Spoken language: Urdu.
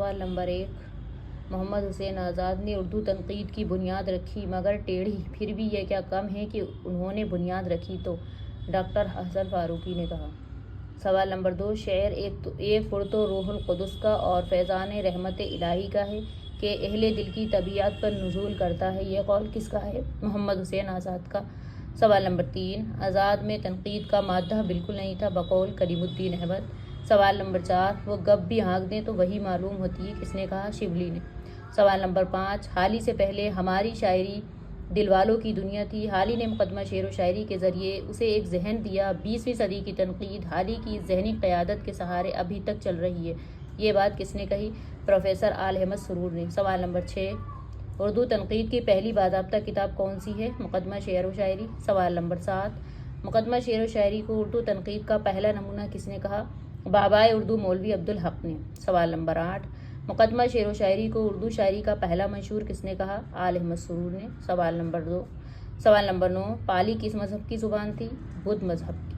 سوال نمبر 1، محمد حسین آزاد نے اردو تنقید کی بنیاد رکھی مگر ٹیڑھی، پھر بھی یہ کیا کم ہے کہ انہوں نے بنیاد رکھی تو ڈاکٹر حسن فاروقی نے کہا۔ سوال نمبر 2، شعر ایک فر تو روح القدس کا اور فیضان رحمت الہی کا ہے کہ اہل دل کی طبیعت پر نزول کرتا ہے، یہ قول کس کا ہے؟ محمد حسین آزاد کا۔ سوال نمبر 3، آزاد میں تنقید کا مادہ بالکل نہیں تھا بقول کلیم الدین احمد۔ سوال نمبر 4، وہ گپ بھی ہانک دیں تو وہی معلوم ہوتی ہے، کس نے کہا؟ شبلی نے۔ سوال نمبر 5، حالی سے پہلے ہماری شاعری دل والوں کی دنیا تھی، حالی نے مقدمہ شعر و شاعری کے ذریعے اسے ایک ذہن دیا، 20ویں صدی کی تنقید حالی کی ذہنی قیادت کے سہارے ابھی تک چل رہی ہے، یہ بات کس نے کہی؟ پروفیسر آل احمد سرور نے۔ سوال نمبر 6، اردو تنقید کی پہلی باضابطہ کتاب کون سی ہے؟ مقدمہ شعر و شاعری۔ سوال نمبر 7، مقدمہ شعر و شاعری کو اردو تنقید کا پہلا نمونہ کس نے کہا؟ بابائے اردو مولوی عبدالحق نے۔ سوال نمبر 8، مقدمہ شعر و شاعری کو اردو شاعری کا پہلا منشور کس نے کہا؟ آل احمد سرور نے۔ سوال نمبر 9، پالی کس مذہب کی زبان تھی؟ بدھ مذہب کی۔